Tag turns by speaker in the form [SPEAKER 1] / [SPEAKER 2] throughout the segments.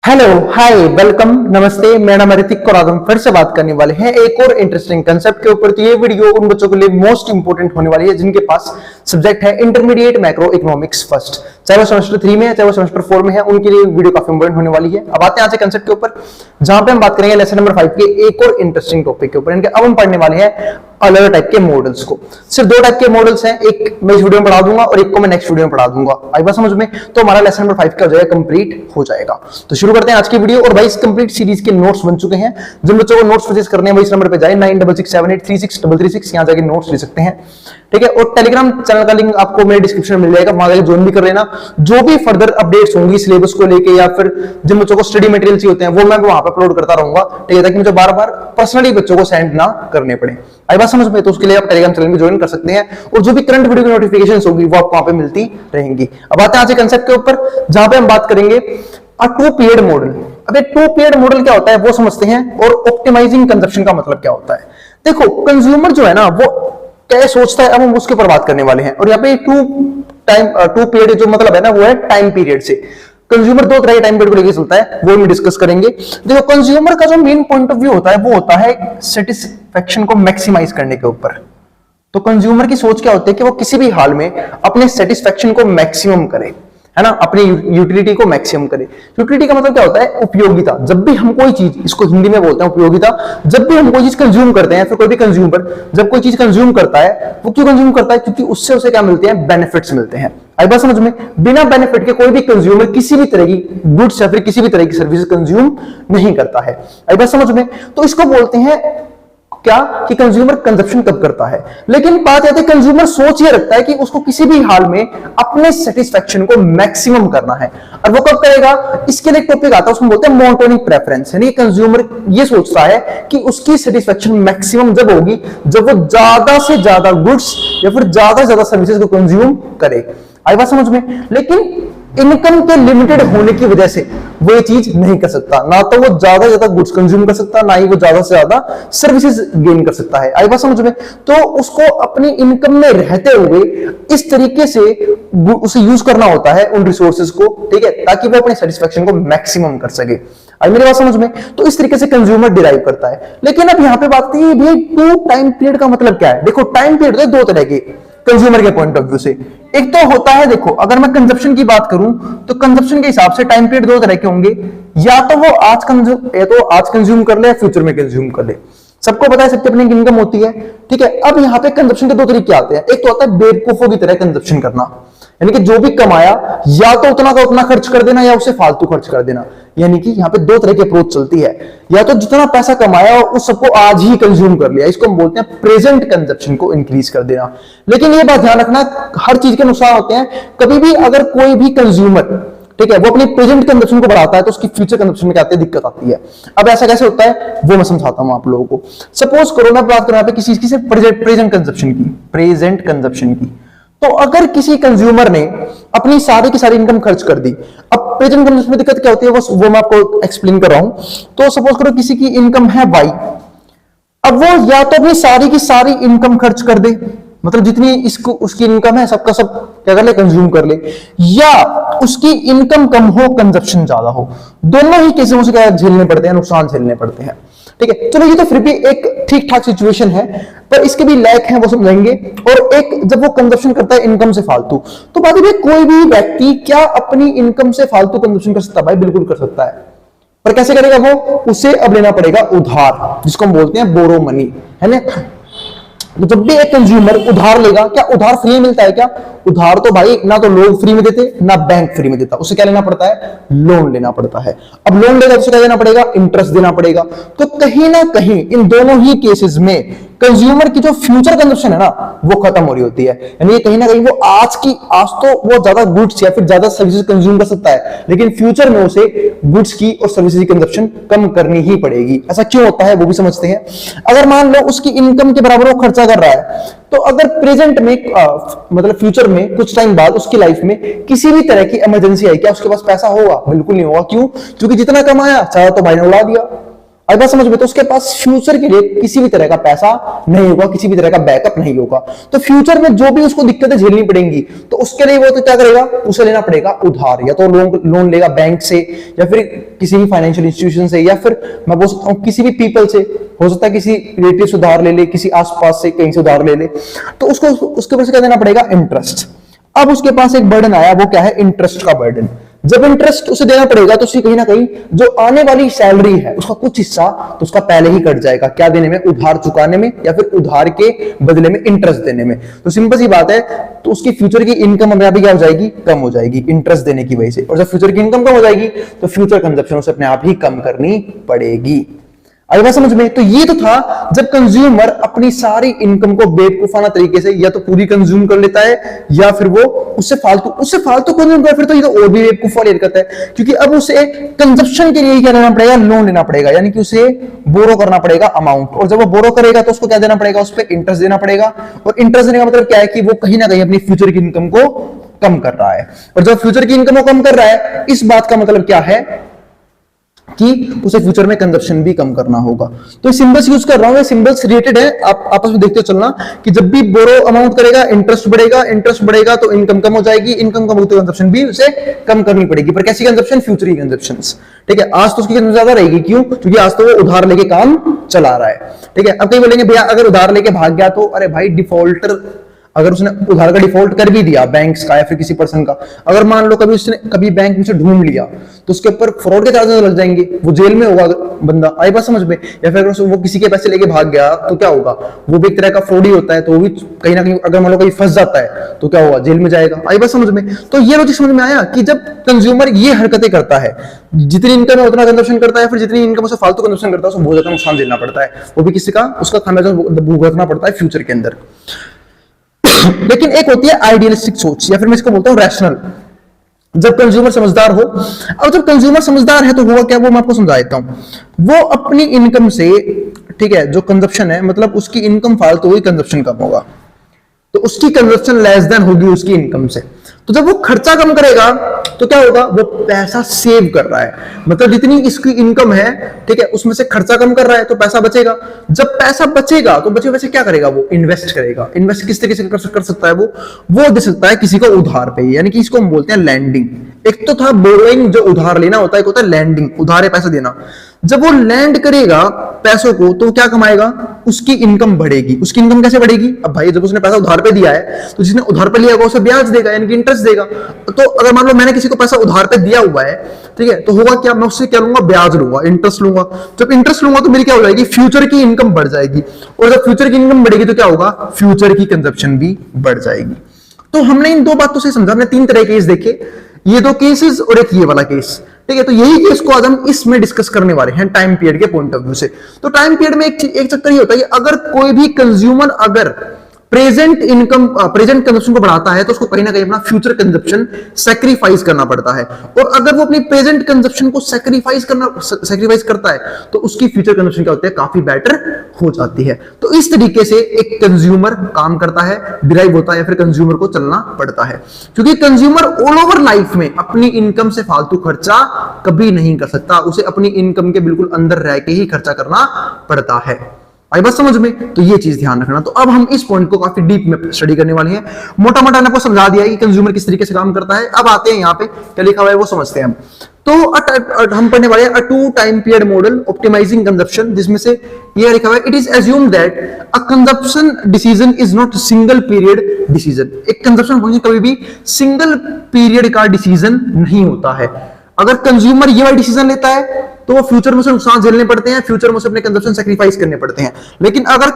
[SPEAKER 1] Hello, हाय, welcome, नमस्ते। मेरा नाम ऋतिक और आज हम फिर से बात करने वाले हैं एक और इंटरेस्टिंग कंसेप्ट के ऊपर। तो ये वीडियो उन बच्चों के लिए मोस्ट इंपोर्टेंट होने वाली है जिनके पास सब्जेक्ट है इंटरमीडिएट मैक्रो इकोनॉमिक्स फर्स्ट, चाहे वो सेमेस्टर 3 में है चाहे वो सेमेस्टर 4 में है, उनके लिए वीडियो काफी इंपोर्टेंट होने वाली है। अब आते हैं आज के कंसेप्ट के ऊपर, जहां पे हम बात करेंगे लेसन नंबर 5 के एक और इंटरेस्टिंग टॉपिक के ऊपर। इनके अब हम पढ़ने वाले हैं अलग टाइप के मॉडल्स को। सिर्फ दो टाइप के मॉडल्स हैं, एक मैं इस वीडियो में पढ़ा दूंगा और एक को मैं नेक्स्ट वीडियो में पढ़ा दूंगा। आई बात समझ में? तो हमारा लेसन नंबर 5 का हो जाएगा, कंप्लीट हो जाएगा। तो शुरू करते हैं आज की वीडियो। और भाई इस कंप्लीट सीरीज के नोट्स बन चुके हैं। जिन बच्चों को नोट्स परचेज करने हैं वो इस नंबर पे जाए 9667836336, यहां जाके नोट्स ले सकते हैं। ठीक है, और टेलीग्राम चैनल का लिंक आपको मेरे डिस्क्रिप्शन में मिल जाएगा, वहां जाके ज्वाइन भी कर लेना। जो भी फर्दर अपडेट्स होंगी सिलेबस को लेके या फिर जिन बच्चों को स्टडी मटेरियल चाहिए होते हैं वो मैं वहां पे अपलोड करता रहूंगा। ठीक है, ताकि मुझे बार बार पर्सनली बच्चों को सेंड ना करने पड़े। आई बात समझ में? तो उसके लिए आप टेलीग्राम चैनल में ज्वाइन कर सकते हैं और जो भी करंट वीडियो की नोटिफिकेशंस होगी वो आपको वहां पे मिलती रहेंगी। अब आते हैं आज के कंसेप्ट के ऊपर, जहां पे हम बात करेंगे टू पीरियड मॉडल। अब ये टू पीरियड मॉडल क्या होता है वो समझते हैं, और ऑप्टिमाइजिंग कंजप्शन का मतलब क्या होता है। देखो, कंज्यूमर जो है ना वो क्या सोचता है, अब हम उसके ऊपर बात करने वाले हैं। और यहाँ पे टू पीरियड जो मतलब है ना वो है टाइम पीरियड से। कंज्यूमर दो तरह के टाइम पीरियड को लेकर चलता है, वो हम डिस्कस करेंगे। देखो, कंज्यूमर का जो मेन पॉइंट ऑफ व्यू होता है वो होता है सेटिस्फेक्शन को मैक्सिमाइज करने के ऊपर। तो कंज्यूमर की सोच क्या होती है कि वो किसी भी हाल में अपने सेटिस्फेक्शन को मैक्सिमम करे, है ना, अपनी यूटिलिटी को मैक्सिमम करे। यूटिलिटी का मतलब क्या होता है? उपयोगिता। जब भी हम कोई चीज, इसको हिंदी में बोलते हैं उपयोगिता, जब भी हम कोई चीज कंज्यूम करते हैं, फिर कोई भी कंज्यूमर जब कोई चीज कंज्यूम करता है वो क्यों कंज्यूम करता है? क्योंकि उससे उसे क्या मिलते हैं? बेनिफिट्स मिलते हैं। आई बात समझ में? बिना बेनिफिट के कोई भी कंज्यूमर किसी भी तरह की गुड्स या फिर किसी भी तरह की सर्विस कंज्यूम नहीं करता है। आई बात समझ में? तो इसको बोलते हैं क्या कि कंज्यूमर कंजप्शन कब करता है। लेकिन बात यह है कंज्यूमर सोच ये रखता है कि उसको किसी भी हाल में अपने सेटिस्फेक्शन को मैक्सिमम करना है। और वो कब करेगा? इसके लिए एक टॉपिक आता है, उसमें बोलते हैं मोनोटोनिक प्रेफरेंस। यानी कंज्यूमर ये सोचता है कि उसकी सेटिस्फेक्शन मैक्सिमम जब होगी जब वो ज्यादा से ज्यादा गुड्स या फिर ज्यादा से ज्यादा सर्विसेज को कंज्यूम करे। आई बात समझ में? लेकिन इनकम के लिमिटेड होने की वजह से वो ये चीज नहीं कर सकता। ना तो वो ज्यादा से ज्यादा गुड्स कंज्यूम कर सकता, ना ही वो ज्यादा से ज्यादा सर्विसेज गेन कर सकता है। आई बात समझ में? तो उसको अपनी इनकम में रहते हुए इस तरीके से उसे यूज करना होता है उन रिसोर्सेज को, ठीक है, ताकि वो अपने सेटिस्फेक्शन को मैक्सिमम कर सके। आई मेरी बात समझ में? तो इस तरीके से कंज्यूमर डिराइव करता है। लेकिन अब यहां पे बात की भाई टू टाइम पीरियड का मतलब क्या है। देखो, टाइम पीरियड दो तरह के कंज्यूमर के पॉइंट ऑफ व्यू से। एक तो होता है, देखो अगर मैं कंजप्शन की बात करूं तो कंजप्शन के हिसाब से टाइम पीरियड दो तरह के होंगे, या तो वो आज कंज्यूम कर ले या फ्यूचर में कंज्यूम कर ले। सबको पता है सबकी अपनी इनकम होती है, ठीक है। अब यहाँ पे कंजप्शन के दो तरीके आते हैं। एक तो होता है बेवकूफों की तरह कंजप्शन करना, यानी कि जो भी कमाया या तो उतना का उतना खर्च कर देना या उसे फालतू खर्च कर देना। यानी कि यहाँ पे दो तरह की अप्रोच चलती है, या तो जितना पैसा कमाया उस सबको आज ही कंज्यूम कर लिया, इसको हम बोलते हैं प्रेजेंट कंजप्शन को इंक्रीज कर देना। लेकिन ये बात ध्यान रखना, हर चीज के नुकसान होते हैं। कभी भी अगर कोई भी कंज्यूमर, ठीक है, वो अपनी प्रेजेंट कंजप्शन को बढ़ाता है तो उसकी फ्यूचर कंजप्शन में क्या आती है? दिक्कत आती है। अब ऐसा कैसे होता है वो मैं समझाता हूं आप लोगों को। सपोज करो मैं बात करूं यहाँ पे किसी चीज की प्रेजेंट कंजप्शन की, तो अगर किसी कंज्यूमर ने अपनी सारी की सारी इनकम खर्च कर दी। अब प्रेजेंट कंजप्शन में दिक्कत क्या होती है वो मैं आपको एक्सप्लेन कर रहा हूं। तो सपोज करो किसी की इनकम है Y, अब वो या तो अपनी सारी की सारी इनकम खर्च कर दे, मतलब जितनी इसको उसकी इनकम है सबका सब क्या कर ले? कंज्यूम कर ले, या उसकी इनकम कम हो कंजप्शन ज्यादा हो। दोनों ही केसेस में उसे क्या झेलने पड़ते हैं? नुकसान झेलने पड़ते हैं, ठीक है। चलो ये तो फिर भी एक ठीक ठाक सिचुएशन है, पर इसके भी लैक है, वो समझेंगे। और एक जब वो कंजप्शन करता है इनकम से फालतू, तो बात है कोई भी व्यक्ति क्या अपनी इनकम से फालतू कंजप्शन कर सकता है? भाई बिल्कुल कर सकता है, पर कैसे करेगा वो? उसे अब लेना पड़ेगा उधार, जिसको हम बोलते हैं बोरो मनी, है ना। तो जब भी एक कंज्यूमर उधार लेगा, क्या उधार फ्री में मिलता है क्या? उधार तो भाई ना तो लोग फ्री में देते ना बैंक फ्री में देता, उसे क्या लेना पड़ता है? लोन लेना पड़ता है। अब लोन लेगा तो उसे क्या देना पड़ेगा? इंटरेस्ट देना पड़ेगा। तो कहीं ना कहीं इन दोनों ही केसेस में कंज्यूमर की जो फ्यूचर कंजप्शन है ना वो खत्म हो रही होती है। यानी कहीं ना कहीं वो आज तो वो ज्यादा गुड्स या फिर ज्यादा सर्विसेज कंज्यूम कर सकता है, लेकिन फ्यूचर में उसे गुड्स की और सर्विसेज की कंजप्शन कम करनी ही पड़ेगी। ऐसा क्यों होता है वो भी समझते हैं। अगर मान लो उसकी इनकम के बराबर वो खर्चा कर रहा है, तो अगर प्रेजेंट में मतलब फ्यूचर में कुछ टाइम बाद उसकी लाइफ में किसी भी तरह की इमरजेंसी आई, क्या उसके पास पैसा होगा? बिल्कुल नहीं होगा। क्यों? क्योंकि जितना कमाया चाहे तो भाई ने उड़ा दिया। आई बात समझ में? तो उसके पास फ्यूचर के लिए किसी भी तरह का पैसा नहीं होगा, किसी भी तरह का बैकअप नहीं होगा। तो फ्यूचर में जो भी उसको दिक्कतें झेलनी पड़ेंगी तो उसके लिए वो तो क्या करेगा, उसे लेना पड़ेगा उधार, या तो लोन लेगा बैंक से, या फिर किसी भी फाइनेंशियल इंस्टीट्यूशन से, या फिर मैं बोल सकता हूं किसी भी पीपल से, हो सकता है किसी रिलेटिव से उधार ले ले, किसी आसपास से कहीं से उधार ले ले, तो उसको उसके ऊपर से क्या देना पड़ेगा, इंटरेस्ट। अब उसके पास एक बर्डन आया, वो क्या है, इंटरेस्ट का बर्डन। जब इंटरेस्ट उसे देना पड़ेगा तो उसकी कहीं ना कहीं जो आने वाली सैलरी है उसका कुछ हिस्सा तो उसका पहले ही कट जाएगा, क्या देने में, उधार चुकाने में, या फिर उधार के बदले में इंटरेस्ट देने में। तो सिंपल सी बात है, तो उसकी फ्यूचर की इनकम अपने आप ही क्या हो जाएगी, कम हो जाएगी इंटरेस्ट देने की वजह से। और जब फ्यूचर की इनकम कम हो जाएगी तो फ्यूचर कंजप्शन उसे अपने आप ही कम करनी पड़ेगी। आई बात समझ में? तो ये तो था जब कंज्यूमर अपनी सारी इनकम को बेवकूफाना तरीके से या तो पूरी कंज्यूम कर लेता है, या फिर वो उससे फालतू कंज्यूम कर, फिर तो ये तो और भी बेवकूफ वाली हरकत है, क्योंकि अब उसे कंजप्शन के लिए क्या लेना पड़ेगा, लोन लेना पड़ेगा, यानी कि उसे बोरो करना पड़ेगा अमाउंट। और जब वो बोरो करेगा तो उसको क्या देना पड़ेगा, उस पर इंटरेस्ट देना पड़ेगा। और इंटरेस्ट देने का मतलब क्या है कि वो कहीं ना कहीं अपनी फ्यूचर की इनकम को कम कर रहा है। और जब फ्यूचर की इनकम को कम कर रहा है, इस बात का मतलब क्या है कि उसे फ्यूचर में कंजप्शन भी कम करना होगा। तो सिंबल्स यूज कर रहा हूं, ये सिंबल्स रिलेटेड है, आप आपस में देखते चलना कि जब भी बोरो अमाउंट करेगा इंटरेस्ट बढ़ेगा, इंटरेस्ट बढ़ेगा तो इनकम कम हो जाएगी, इनकम कम होती तो कंजप्शन भी उसे कम करनी पड़ेगी। पर कैसी कंजप्शन, फ्यूचर की कंजप्शंस। ठीक है, आज तो उसकी कंजप्शन ज्यादा रहेगी, क्यों, क्योंकि आज तो वो उधार लेके काम चला रहा है। ठीक है, अब कहीं बोलेंगे भैया अगर उधार लेके भाग गया तो, अरे भाई डिफॉल्टर, अगर उसने उधार का डिफॉल्ट कर भी दिया बैंक्स का या फिर किसी पर्सन का, अगर मान लो कभी उसने कभी बैंक में से ढूंढ लिया तो उसके ऊपर फ्रॉड के चार्जेस लग जाएंगे, वो जेल में होगा बंदा। आई बात समझ में? या फिर अगर वो किसी के पैसे लेके भाग गया तो क्या होगा, वो भी एक तरह का फ्रॉड ही होता है, तो वो भी कहीं ना कहीं अगर मान लो कहीं फंस जाता है तो क्या होगा, जेल में जाएगा। आई बात समझ में? तो ये लॉजिक समझ में आया कि जब कंज्यूमर ये हरकतें करता है, जितनी इनकम है उतना कंजप्शन करता है, फिर जितनी इनकम उसे फालतू कंजप्शन करता है, उसको बहुत ज्यादा नुकसान झेलना पड़ता है, वो भी किसी का उसका खामियाजा भुगतना पड़ता है फ्यूचर के अंदर। लेकिन एक होती है आइडियलिस्टिक सोच, या फिर मैं इसको बोलता हूं रैशनल, जब कंज्यूमर समझदार हो। अब जब कंज्यूमर समझदार है तो हुआ क्या, वो मैं आपको समझा देता हूं। वो अपनी इनकम से, ठीक है, जो कंजप्शन है, मतलब उसकी इनकम फालतू हुई, कंजप्शन कम होगा, तो उसकी कंजप्शन लेस देन होगी उसकी इनकम से। तो जब वो खर्चा कम करेगा तो क्या होगा, वो पैसा सेव कर रहा है, मतलब जितनी इसकी इनकम है, ठीक है, उसमें से खर्चा कम कर रहा है तो पैसा बचेगा। जब पैसा बचेगा तो बचे पैसे क्या करेगा, वो इन्वेस्ट करेगा। इन्वेस्ट किस तरीके से कर सकता है, वो दे सकता है किसी को उधार पे, यानी कि इसको हम बोलते हैं लैंडिंग। एक तो था बोरोइंग, जो उधार लेना होता है, एक होता है लैंडिंग, उधारे पैसा देना। जब वो लैंड करेगा पैसों को तो क्या कमाएगा, उसकी इनकम बढ़ेगी। उसकी इनकम कैसे बढ़ेगी, अब भाई जब उसने पैसा उधार पे दिया है तो जिसने उधार पे लिया होगा उसे ब्याज देगा, यानी कि इंटरेस्ट देगा। तो अगर मान लो मैंने किसी को पैसा उधार पे दिया हुआ है, ठीक है, तो होगा क्या, मैं उससे क्या लूंगा, ब्याज लूंगा, इंटरेस्ट लूंगा। जब इंटरेस्ट लूंगा तो मेरी क्या हो जाएगी, फ्यूचर की इनकम बढ़ जाएगी। और जब फ्यूचर की इनकम बढ़ेगी तो क्या होगा, फ्यूचर की कंजप्शन भी बढ़ जाएगी। तो हमने इन दो बातों से समझा, हमने तीन तरह के केस देखे, ये दो केसेस और एक ये वाला केस। ठीक है, तो यही केस को आज हम इसमें डिस्कस करने वाले हैं टाइम पीरियड के पॉइंट ऑफ व्यू से। तो टाइम पीरियड में एक चक्कर ये होता है कि अगर कोई भी कंज्यूमर अगर प्रेजेंट कंजप्शन को बढ़ाता है तो उसको कहीं ना कहीं अपना फ्यूचर कंजप्शन सैक्रिफाइस करना पड़ता है। और अगर वो अपनी प्रेजेंट कंजप्शन को सैक्रिफाइस करता है तो उसकी फ्यूचर कंजप्शन क्या होती है, काफी बेटर हो जाती है। तो इस तरीके से एक कंज्यूमर काम करता है, डिराइव होता है, या फिर कंज्यूमर को चलना पड़ता है। क्योंकि कंज्यूमर ऑल ओवर लाइफ में अपनी इनकम से फालतू खर्चा कभी नहीं कर सकता, उसे अपनी इनकम के बिल्कुल अंदर रह के ही खर्चा करना पड़ता है। आई बात समझ में? तो ये चीज ध्यान रखना। तो अब हम इस पॉइंट को काफी डीप में स्टडी करने वाले हैं। मोटा मोटा आपको समझा दिया कि कंज्यूमर किस तरीके से काम करता है। अब आते हैं यहाँ पे क्या लिखा हुआ है वो समझते हैं हम। तो हम पढ़ने वाले हैं two time period model optimizing consumption, जिसमें से ये लिखा हुआ है, it is assumed that a consumption decision is not single period decision. एक कंजप्शन फंक्शन कभी भी सिंगल पीरियड का डिसीजन नहीं होता है। अगर कंज्यूमर ये वाला डिसीजन लेता है तो वो फ्यूचर में से नुकसान झेलने पड़ते हैं, फ्यूचर में से अपने कंजप्शन सैक्रिफाइस करने पड़ते हैं। लेकिन अगर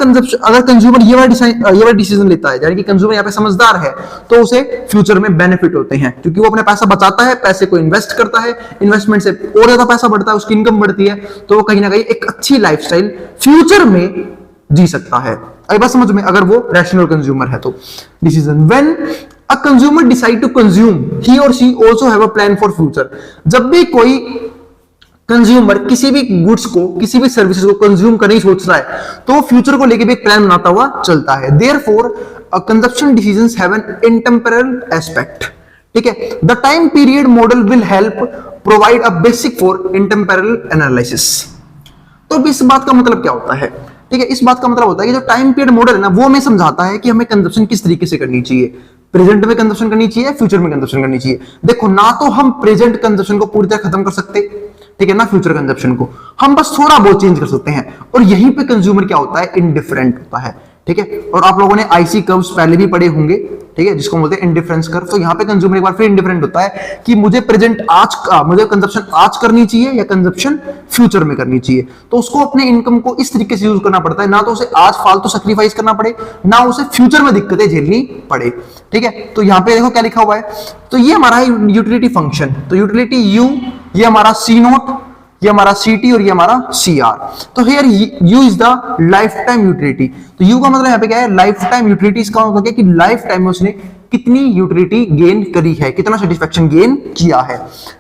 [SPEAKER 1] कंज्यूमर ये वाला डिसीजन लेता है, यानी कि कंज्यूमर यहाँ पे समझदार है, तो उसे फ्यूचर में बेनिफिट होते हैं, क्योंकि वो अपने पैसा बचाता है, पैसे को इन्वेस्ट करता है, इन्वेस्टमेंट से और ज्यादा पैसा बढ़ता है, उसकी इनकम बढ़ती है, तो वो कहीं ना कहीं एक अच्छी लाइफस्टाइल फ्यूचर में जी सकता है। आई बात समझ में? अगर वो रैशनल कंज्यूमर है तो। Decision when a consumer decide to consume, he और she also have a plan for future. जब भी कोई कंज्यूमर किसी भी गुड्स को, किसी भी सर्विसेज को कंज्यूम करने की सोच रहा है, तो फ्यूचर को लेके भी एक प्लान बनाता हुआ चलता है। Therefore consumption decisions have an intertemporal aspect. ठीक है, the time period model will help provide a basic for intertemporal analysis. तो अब इस बात का मतलब क्या होता है? ठीक है, इस बात का मतलब होता है कि जो टाइम पीरियड मॉडल है ना, वो हमें समझाता है कि हमें कंजप्शन किस तरीके से करनी चाहिए, प्रेजेंट में कंजप्शन करनी चाहिए, फ्यूचर में कंजप्शन करनी चाहिए। देखो, ना तो हम प्रेजेंट कंजप्शन को पूरी तरह खत्म कर सकते, ठीक है ना, फ्यूचर कंजप्शन को हम बस थोड़ा बहुत चेंज कर सकते हैं। और यहीं पे कंज्यूमर क्या होता है? इनडिफरेंट होता है, ठीक है। और आप लोगों ने आईसी कर्व्स पहले भी पढ़े होंगे, ठीक है, जिसको बोलते हैं इंडिफरेंस कर्व। तो यहाँ पे कंज्यूमर एक बार फिर इंडिफरेंट होता है कि मुझे मुझे कंजप्शन आज करनी चाहिए या कंजप्शन फ्यूचर में करनी चाहिए। तो उसको अपने इनकम को इस तरीके से यूज करना पड़ता है, ना तो उसे आज फालतू सैक्रिफाइस करना पड़े, ना उसे फ्यूचर में दिक्कतें झेलनी पड़े, ठीक है। तो यहाँ पे देखो क्या लिखा हुआ है, तो ये हमारा यूटिलिटी फंक्शन, तो यूटिलिटी यू, ये हमारा सी नोट, ये हमारा सी और ये हमारा सी आर। तो here you is the life time utility. तो यू का मतलब यहाँ पे क्या है? Life time utility. इसका मतलब क्या कि लाइफ टाइम में उसने कितनी यूटिलिटी गेन करी है, कितना सेटिस्फेक्शन गेन किया है।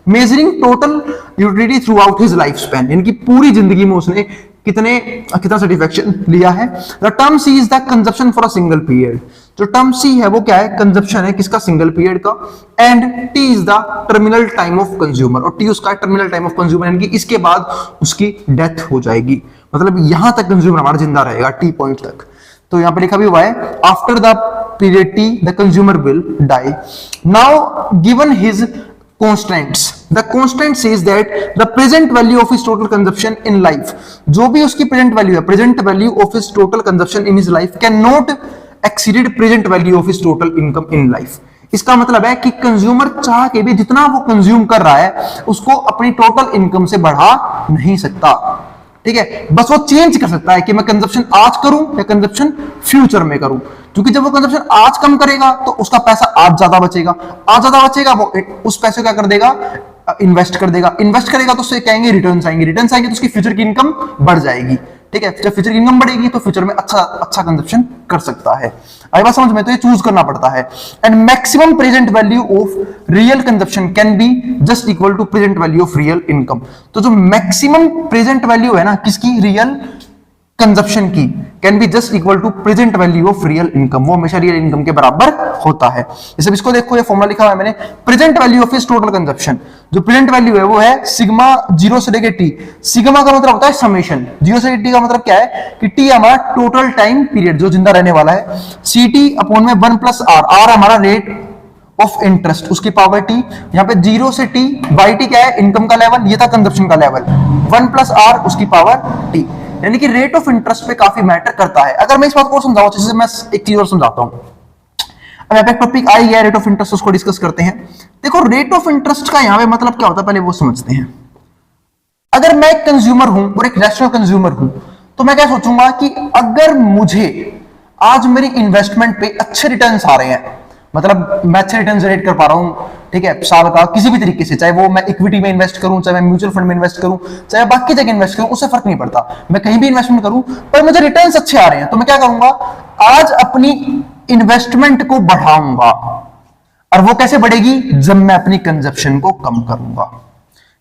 [SPEAKER 1] Measuring total utility through out his life span, यानी कि पूरी जिंदगी में उसने कितना सेटिस्फेक्शन लिया है। The term C is the consumption for a single period. जो टर्म सी है वो क्या है? कंजप्शन है किसका? सिंगल पीरियड का। And T is the terminal time of consumer, और टी उसका टर्मिनल टाइम ऑफ कंज्यूमर, यानी कि इसके बाद उसकी डेथ हो जाएगी, मतलब यहां तक कंज्यूमर हमारा जिंदा रहेगा, टी पॉइंट तक। तो यहां पे लिखा भी हुआ है, after the period T the consumer will die. Now given his constants, the constant says that the present value of his total consumption in life, जो भी उसकी present value है, present value of his total consumption in his life cannot exceed present value of his total income in life। इसका मतलब है कि consumer चाह के भी जितना वो कंज्यूम कर रहा है उसको अपनी टोटल इनकम से बढ़ा नहीं सकता, ठीक है। बस वो चेंज कर सकता है कि मैं कंजप्शन आज करूं या कंजप्शन फ्यूचर में करूं, क्योंकि जब वो कंजप्शन आज कम करेगा तो उसका पैसा आज ज्यादा बचेगा, वो उस पैसे को क्या कर देगा? इन्वेस्ट कर देगा, इन्वेस्ट करेगा तो उससे कहेंगे रिटर्न्स आएंगे, रिटर्न्स आएंगे तो उसकी फ्यूचर की इनकम बढ़ जाएगी, ठीक है। जब फ्यूचर की इनकम बढ़ेगी तो फ्यूचर में अच्छा कंजप्शन कर सकता है। आई बात समझ में? तो ये चूज करना पड़ता है। And maximum present value of real consumption can be just equal to present value of real income. तो जो मैक्सिमम प्रेजेंट वैल्यू है ना किसकी? रियल कंजप्शन की, can be just equal to present value of real income, वो हमेशा real income के बराबर होता है। जैसे इसको देखो, ये फॉर्मूला लिखा हुआ है मैंने, present value of his total consumption. जो प्रेजेंट वैल्यू है वो है सिग्मा 0 से लेकर टी। सिग्मा का मतलब होता है समेशन, 0 से टी का मतलब क्या है कि टी हमारा टोटल टाइम पीरियड जो जिंदा रहने वाला है, सी टी अपॉन में 1 प्लस आर, आर हमारा रेट ऑफ इंटरेस्ट उसकी पावर टी। यहाँ पे 0 से टी, बाई टी क्या है? इनकम का लेवल, ये था कंजप्शन का लेवल, 1 प्लस आर उसकी पावर टी, यानी कि रेट ऑफ इंटरेस्ट पे काफी मैटर करता है। अगर मैं इस बात को समझाऊं, जैसे मैं एक चीज और समझाता हूं। अब यहाँ पे टॉपिक आई गया रेट ऑफ इंटरेस्ट, उसको डिस्कस करते हैं। देखो, रेट ऑफ इंटरेस्ट का यहाँ पे मतलब क्या होता है पहले वो समझते हैं। अगर मैं एक कंज्यूमर हूं और एक रैशनल कंज्यूमर हूं, तो मैं क्या सोचूंगा कि अगर मुझे आज मेरी इन्वेस्टमेंट पे अच्छे रिटर्न्स आ रहे हैं, मतलब मैं अच्छे रिटर्न जनरेट कर पा रहा हूं, ठीक है, साल का किसी भी तरीके से, चाहे वो मैं इक्विटी में इन्वेस्ट करूं, चाहे मैं म्यूचुअल फंड में इन्वेस्ट करूं, चाहे बाकी जगह इन्वेस्ट करूं, उससे फर्क नहीं पड़ता, मैं कहीं भी इन्वेस्टमेंट करूं पर मुझे रिटर्न्स अच्छे आ रहे हैं, तो मैं क्या करूंगा? आज अपनी इन्वेस्टमेंट को बढ़ाऊंगा। और वो कैसे बढ़ेगी? जब मैं अपनी कंजप्शन को कम करूंगा,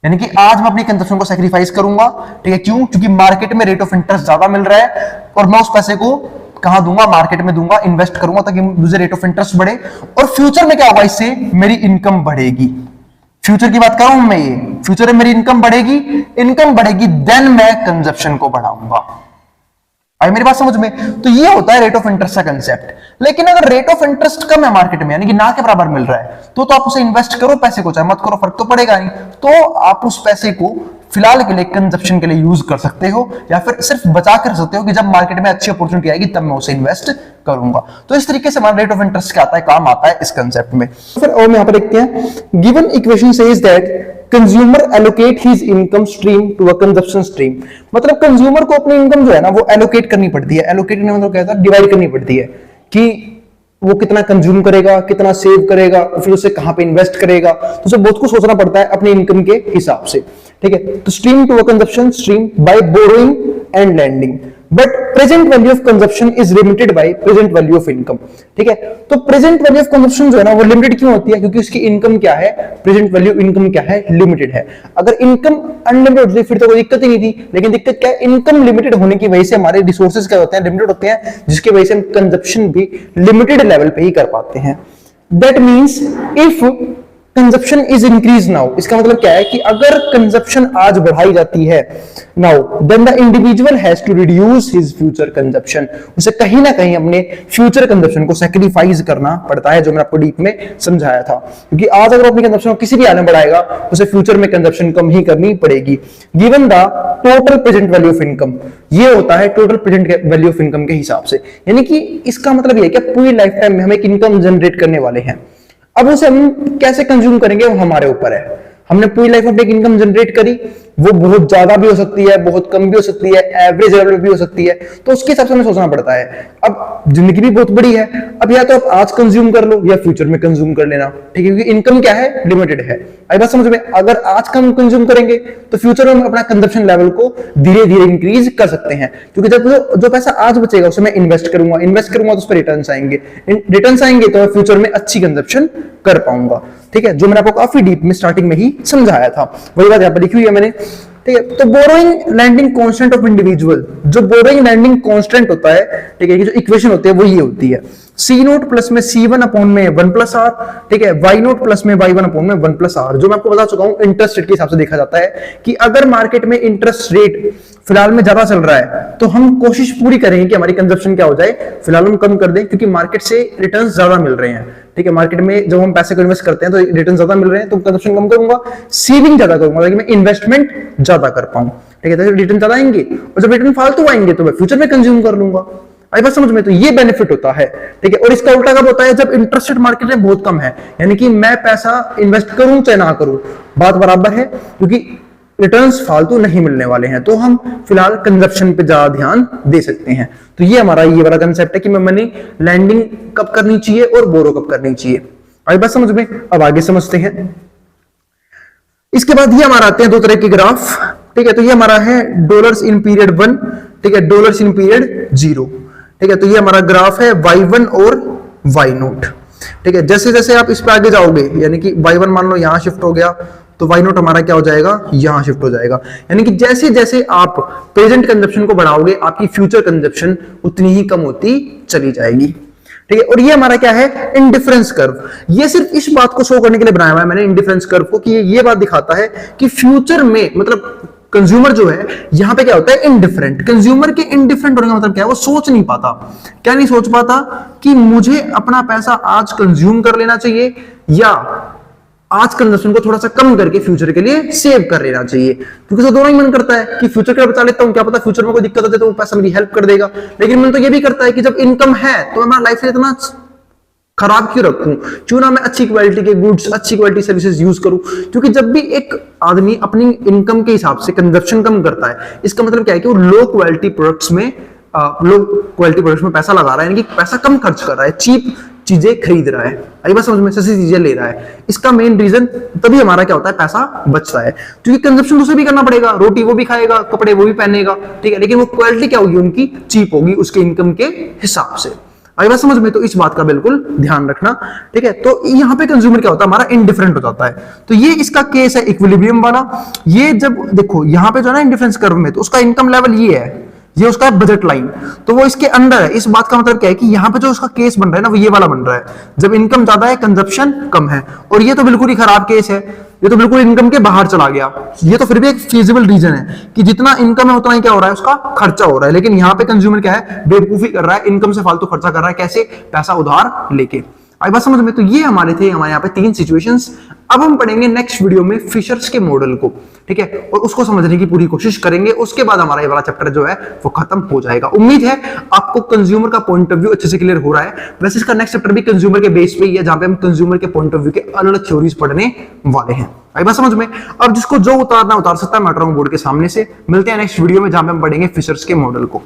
[SPEAKER 1] यानी कि आज मैं अपनी कंजप्शन को सैक्रिफाइस करूंगा, ठीक है। क्यों? क्योंकि मार्केट में रेट ऑफ इंटरेस्ट ज्यादा मिल रहा है और मैं उस पैसे को कहां दूंगा? मार्केट में दूंगा, इन्वेस्ट करूंगा ताकि मुझे रेट ऑफ इंटरेस्ट बढ़े, और फ्यूचर में क्या होगा? इससे मेरी इनकम बढ़ेगी। फ्यूचर की बात कर रहा हूं मैं, ये फ्यूचर में मेरी इनकम बढ़ेगी, देन मैं कंजप्शन को बढ़ाऊंगा। आई मेरी बात समझ में? तो ये होता है रेट ऑफ इंटरेस्ट का कंसेप्ट। लेकिन अगर रेट ऑफ इंटरेस्ट कम है मार्केट में, यानी कि ना के बराबर मिल रहा है, तो आप उसे इन्वेस्ट करो पैसे को, चाहे मत करो, फर्क तो पड़ेगा नहीं। तो आप उस पैसे को फिलहाल के लिए कंजप्शन के लिए यूज कर सकते हो, या फिर सिर्फ बचा कर सकते हो कि जब मार्केट में अच्छी अपॉर्चुनिटी आएगी तब मैं उसे इन्वेस्ट करूंगा। तो इस तरीके से हमारा रेट ऑफ इंटरेस्ट क्या आता है, काम आता है इस कंसेप्ट में। फिर और मैं यहां पर देखते हैं, given equation says that consumer allocate his income stream to a consumption stream. मतलब कंज्यूमर को अपनी इनकम जो है ना वो एलोकेट करनी पड़ती है। एलोकेट करने मतलब क्या होता है? डिवाइड करनी पड़ती है कि वो कितना कंज्यूम करेगा, कितना सेव करेगा, और फिर उसे कहां पे इन्वेस्ट करेगा। तो उसे बहुत कुछ सोचना पड़ता है अपनी इनकम के हिसाब से, ठीक है। तो stream to a consumption stream by borrowing and lending, but present value of consumption is limited by present value of income, ठीक है। तो प्रेजेंट वैल्यू ऑफ कंजप्शन जो है ना वो लिमिटेड क्यों होती है? क्योंकि उसकी इनकम क्या है? प्रेजेंट वैल्यू इनकम क्या है? लिमिटेड है। अगर इनकम अनलिमिटेड होती फिर तो कोई दिक्कत ही नहीं थी, लेकिन दिक्कत क्या है? इनकम लिमिटेड होने की वजह से हमारे रिसोर्सेज क्या होते हैं? लिमिटेड होते हैं, जिसकी वजह से हम कंजप्शन भी लिमिटेड लेवल पे ही कर पाते हैं। That means if consumption is increase now, इसका मतलब क्या है कि अगर कंजप्शन आज बढ़ाई जाती है now, then the individual has to reduce his future consumption, उसे कहीं ना कहीं अपने फ्यूचर कंजप्शन को सैक्रिफाइस करना पड़ता है, जो मैंने आपको डीप में समझाया था। क्योंकि आज अगर अपनी कंजप्शन को किसी भी आने बढ़ाएगा, उसे फ्यूचर में कंजप्शन कम ही करनी पड़ेगी। Given the total present value of income, ये होता है total present value of income के हिसाब से, यानी कि इसका मतलब ये है कि पूरी लाइफ टाइम में हम एक इनकम जनरेट करने वाले हैं। अब उसे हम कैसे कंज्यूम करेंगे वो हमारे ऊपर है। हमने पूरी लाइफ में एक इनकम जनरेट करी, वो बहुत ज्यादा भी हो सकती है, बहुत कम भी हो सकती है, एवरेज लेवल भी हो सकती है, तो उसके हिसाब से हमें सोचना पड़ता है। अब जिंदगी भी बहुत बड़ी है, अब या तो आप आज कंज्यूम कर लो या फ्यूचर में कंज्यूम कर लेना, ठीक है, क्योंकि इनकम क्या है, लिमिटेड है। आई बात समझ में? अगर आज कम कंज्यूम करेंगे तो फ्यूचर में हम अपना कंजप्शन लेवल को धीरे धीरे इंक्रीज कर सकते हैं, क्योंकि जब जो पैसा आज बचेगा उसे मैं इन्वेस्ट करूंगा तो उस पर रिटर्न आएंगे तो मैं फ्यूचर में अच्छी कंजप्शन कर पाऊंगा। ठीक है, जो मैंने आपको काफी डीप में स्टार्टिंग में ही समझाया था, वही बात यहाँ पर लिखी हुई है मैंने। ठीक है, तो borrowing lending constant of individual, जो बोरोइंग लैंडिंग कांस्टेंट होता है, ठीक है, कि जो इक्वेशन होती है वो ये होती है सी नोट प्लस में C1 अपॉन में 1 प्लस आर, ठीक है, वाई नोट प्लस में Y1 अपॉन में 1 प्लस आर। जो मैं आपको बता चुका हूं, इंटरेस्ट रेट के हिसाब से देखा जाता है कि अगर मार्केट में इंटरेस्ट रेट फिलहाल में ज्यादा चल रहा है तो हम कोशिश पूरी करेंगे कि हमारी कंजप्शन क्या हो जाए, फिलहाल हम कम कर दें, क्योंकि मार्केट से रिटर्न ज्यादा मिल रहे हैं। ठीक है, मार्केट में जब हम पैसे को इन्वेस्ट करते हैं तो रिटर्न ज्यादा मिल रहे हैं, तो कंजप्शन कम करूंगा, सेविंग ज्यादा करूंगा ताकि मैं इन्वेस्टमेंट ज्यादा कर पाऊं। ठीक है, तो रिटर्न ज्यादा आएंगे और जब रिटर्न फालतू आएंगे तो मैं फ्यूचर में कंज्यूम कर लूंगा। आई बात समझ में? तो ये बेनिफिट होता है। ठीक है, और इसका उल्टा कब होता है? जब इंटरेस्ट रेट मार्केट में बहुत कम है, यानी कि मैं पैसा इन्वेस्ट करूं चाहे ना करूं, बात बराबर है, क्योंकि रिटर्न्स फालतू नहीं मिलने वाले हैं, तो हम फिलहाल कंजप्शन पे ज्यादा ध्यान दे सकते हैं। तो ये हमारा ये वाला कंसेप्ट है कि मनी लैंडिंग कब करनी चाहिए और बोरो कब करनी चाहिए। आई बात समझ में? अब आगे समझते हैं। इसके बाद ये हमारा आते हैं दो तरह के ग्राफ। ठीक है, तो ये हमारा है डॉलर्स इन पीरियड 1, ठीक है, डॉलर्स इन पीरियड 0। ठीक है, तो ये हमारा ग्राफ है Y1 और Y नोट। ठीक है, जैसे जैसे आप इस पे आगे जाओगे, यानी कि Y1 मान लो यहां शिफ्ट हो गया, तो Y नोट हमारा क्या हो जाएगा, यहां शिफ्ट हो जाएगा। यानी कि जैसे जैसे आप प्रेजेंट कंजप्शन को बढ़ाओगे, आपकी फ्यूचर कंजप्शन उतनी ही कम होती चली जाएगी। ठीक है, और ये हमारा क्या है, इंडिफरेंस कर्व। ये सिर्फ इस बात को शो करने के लिए बनाया हुआ है मैंने इंडिफरेंस कर्व को, कि ये बात दिखाता है कि फ्यूचर में, मतलब कंज्यूमर जो है यहां पे क्या होता है, इनडिफरेंट। कंज्यूमर के इनडिफरेंट होने का मतलब क्या है, वो सोच नहीं पाता। क्या नहीं सोच पाता? कि मुझे अपना पैसा आज कंज्यूम कर लेना चाहिए या आज कंजप्शन को थोड़ा सा कम करके फ्यूचर के लिए सेव कर लेना चाहिए, क्योंकि तो दोनों ही मन करता है कि फ्यूचर के लिए बचा लेता हूं, क्या पता फ्यूचर में कोई दिक्कत होती है तो वो पैसा मेरी हेल्प कर देगा। लेकिन मन तो ये भी करता है कि जब इनकम है तो मैं हमारा लाइफ इतना खराब क्यों रखूं, क्यों ना मैं अच्छी क्वालिटी के गुड्स, अच्छी क्वालिटी सर्विसेज यूज करूं। क्योंकि जब भी एक आदमी अपनी इनकम के हिसाब से कंजप्शन कम करता है, इसका मतलब क्या है कि वो लो क्वालिटी प्रोडक्ट्स में पैसा लगा रहा है, यानी कि पैसा कम खर्च कर रहा है, चीप चीजें खरीद रहा है। आई बात समझ में? सस्ती चीजें ले रहा है। इसका मेन रीजन तभी हमारा क्या होता है, पैसा बचता है, क्योंकि कंजप्शन उसे भी करना पड़ेगा, रोटी वो भी खाएगा, कपड़े वो भी पहनेगा, ठीक है, लेकिन वो क्वालिटी क्या होगी उनकी, चीप होगी उसके इनकम के हिसाब से। आई बात समझ में? तो इस बात का बिल्कुल ध्यान रखना। ठीक है, तो यहाँ पे कंज्यूमर क्या होता है, हमारा इंडिफरेंट हो जाता है। तो ये इसका केस है इक्विलिब्रियम वाला। ये जब देखो यहाँ पे जो है ना इंडिफरेंस कर्व में, तो उसका इनकम लेवल ये है, ये उसका बजट लाइन, तो वो इसके अंदर है। इस बात का मतलब क्या है कि यहाँ पे जो उसका केस बन रहा है ना, वो ये वाला बन रहा है, जब इनकम ज्यादा है कंजप्शन कम है। और ये तो बिल्कुल ही खराब केस है, ये तो बिल्कुल इनकम के बाहर चला गया। ये तो फिर भी एक फीजिबल रीजन है कि जितना इनकम है उतना ही क्या हो रहा है, उसका खर्चा हो रहा है। लेकिन यहाँ पे कंज्यूमर क्या है, बेवकूफी कर रहा है, इनकम से फालतू खर्चा कर रहा है। कैसे? पैसा उधार लेके। आई बात समझ में? तो ये हमारे यहाँ पे 3 सिचुएशंस। अब हम पढ़ेंगे नेक्स्ट वीडियो में फिशर्स के मॉडल को, ठीक है, और उसको समझने की पूरी कोशिश करेंगे। उसके बाद हमारा ये वाला चैप्टर जो है वो खत्म हो जाएगा। उम्मीद है आपको कंज्यूमर का पॉइंट ऑफ व्यू अच्छे से क्लियर हो रहा है। वैसे इसका नेक्स्ट चैप्टर भी कंज्यूमर के बेस पे ही है, जहां पे हम कंज्यूमर के पॉइंट ऑफ व्यू के अलग थ्योरीज पढ़ने वाले हैं। आई बात समझ में? अब जिसको जो उतारना उतार सकता है, मैं बोर्ड के सामने से। मिलते हैं नेक्स्ट वीडियो में, जहां पे हम पढ़ेंगे फिशर्स के मॉडल को।